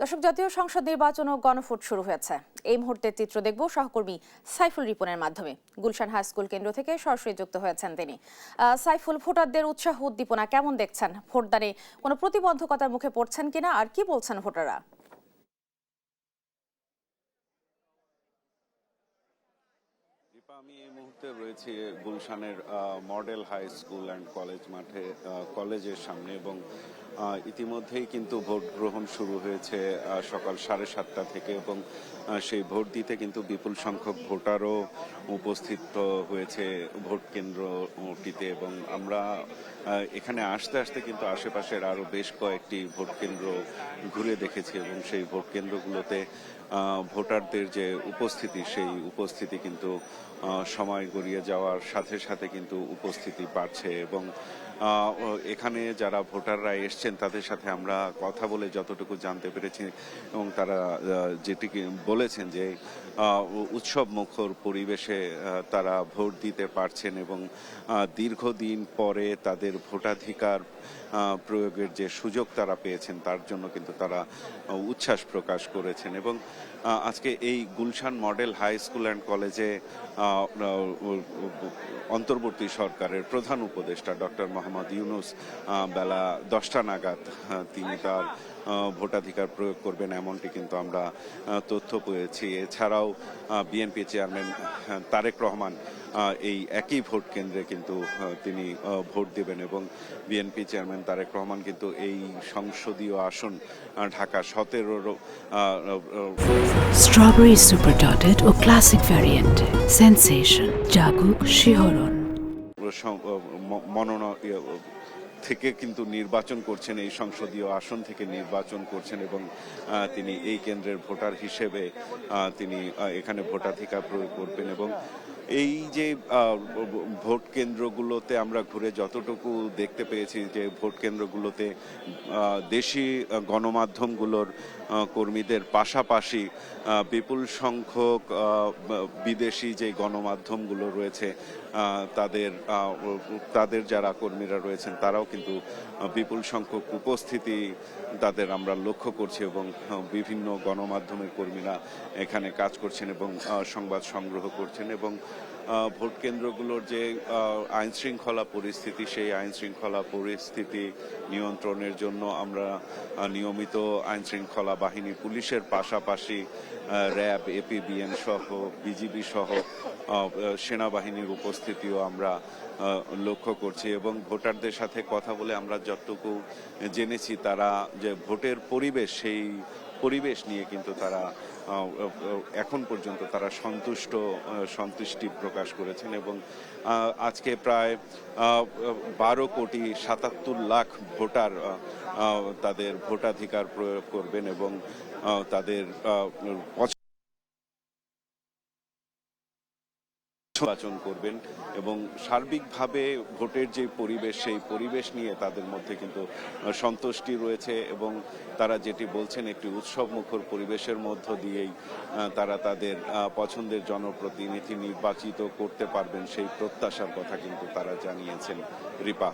দর্শক, জাতীয় সংসদ নির্বাচন ও গণভোট শুরু হয়েছে। এই মুহূর্তের চিত্র দেখব সহকর্মী সাইফুল রিপনের মাধ্যমে। গুলশান হাই স্কুল কেন্দ্র থেকে সরাসরি যুক্ত হয়েছেন তিনি। সাইফুল, ভোটারদের উৎসাহ উদ্দীপনা কেমন দেখছেন? ভোটদানে কোনো প্রতিবন্ধকতার মুখে পড়ছেন কিনা, আর কি বলছেন ভোটাররা? আমি এই মুহূর্তে রয়েছি গুলশানের model high school and college মাঠে, কলেজের সামনে, এবং ইতিমধ্যেই কিন্তু ভোট গ্রহণ শুরু হয়েছে সকাল 7:30 থেকে, এবং সেই ভোট দিতে কিন্তু বিপুল সংখ্যক ভোটারও উপস্থিত হয়েছে ভোট কেন্দ্রটিতে। এবং আমরা এখানে আসতে আসতে কিন্তু আশেপাশের আরও বেশ কয়েকটি ভোট কেন্দ্র ঘুরে দেখেছি, এবং সেই ভোট কেন্দ্রগুলোতে ভোটারদের যে উপস্থিতি, সেই উপস্থিতি কিন্তু সময় গড়িয়ে যাওয়ার সাথে সাথে কিন্তু উপস্থিতি বাড়ছে। এবং এখানে যারা ভোটাররা এসছেন তাদের সাথে আমরা কথা বলে যতটুকু জানতে পেরেছি, এবং তারা যেটি বলেছেন যে উৎসব মুখর পরিবেশে তারা ভোট দিতে পারছেন, এবং দীর্ঘদিন পরে তাদের ভোটাধিকার প্রয়োগের যে সুযোগ তারা পেয়েছেন তার জন্য কিন্তু তারা উচ্ছ্বাস প্রকাশ করেছেন। এবং আজকে এই Gulshan model high school and কলেজে অন্তর্বর্তী সরকারের প্রধান উপদেষ্টা ডক্টর মোহাম্মদ ইউনূস বেলা 10টা নাগাদ তিনি তার ভোটাধিকার প্রয়োগ করবেন, এমনটি কিন্তু আমরা তথ্য পেয়েছি। এছাড়াও বিএনপি চেয়ারম্যান তারেক রহমান এই একই ভোট কেন্দ্রে কিন্তু তিনি ভোট দেবেন, এবং বিএনপি চেয়ারম্যান তারেক রহমান কিন্তু এই সংসদীয় আসন ঢাকা 17 স্ট্রবেরি সুপার ডটেড ও ক্লাসিক ভ্যারিয়েন্ট সেন্সেশন জাগুক শিহরণ মনোনয়ন থেকে কিন্তু নির্বাচন করছেন, এই সংসদীয় আসন থেকে নির্বাচন করছেন, এবং তিনি এই কেন্দ্রের ভোটার হিসেবে তিনি এখানে ভোটাধিকার প্রয়োগ করবেন। এবং এই যে ভোট কেন্দ্রগুলোতে আমরা ঘুরে যতটুকু দেখতে পেয়েছি, যে ভোট কেন্দ্রগুলোতে দেশি গণমাধ্যমগুলোর কর্মীদের পাশাপাশি বিপুল সংখ্যক বিদেশি যে গণমাধ্যমগুলো রয়েছে তাদের যারা কর্মীরা রয়েছেন তারাও কিন্তু বিপুল সংখ্যক উপস্থিতি তাদের আমরা লক্ষ্য করছি, এবং বিভিন্ন গণমাধ্যমের কর্মীরা এখানে কাজ করছেন এবং সংবাদ সংগ্রহ করছেন। এবং ভোট কেন্দ্রগুলোর যে আইন শৃঙ্খলা পরিস্থিতি, সেই আইন শৃঙ্খলা পরিস্থিতি নিয়ন্ত্রণের জন্য আমরা নিয়মিত আইন শৃঙ্খলা বাহিনী, পুলিশের পাশাপাশি র্যাব, এপিবিএন সহ বিজিবি সহ সেনাবাহিনীর উপস্থিতিও আমরা লক্ষ্য করছি। এবং ভোটারদের সাথে কথা বলে আমরা যতটুকু জেনেছি, তারা যে ভোটের পরিবেশ, সেই পরিবেশ নিয়ে কিন্তু তারা এখন পর্যন্ত তারা সন্তুষ্টি প্রকাশ করেছেন। এবং আজকে প্রায় 12,77,00,000 ভোটার তাদের ভোটাধিকার প্রয়োগ করবেন, এবং তাদের নির্বাচন করবেন। এবং সার্বিকভাবে ভোটের যে পরিবেশ, সেই পরিবেশ নিয়ে তাদের মধ্যে কিন্তু সন্তুষ্টি রয়েছে, এবং তারা যেটি বলছেন, একটি উৎসব মুখর পরিবেশের মধ্য দিয়েই তারা তাদের পছন্দের জনপ্রতিনিধি নির্বাচিত করতে পারবেন, সেই প্রত্যাশার কথা কিন্তু তারা জানিয়েছেন। রিপা।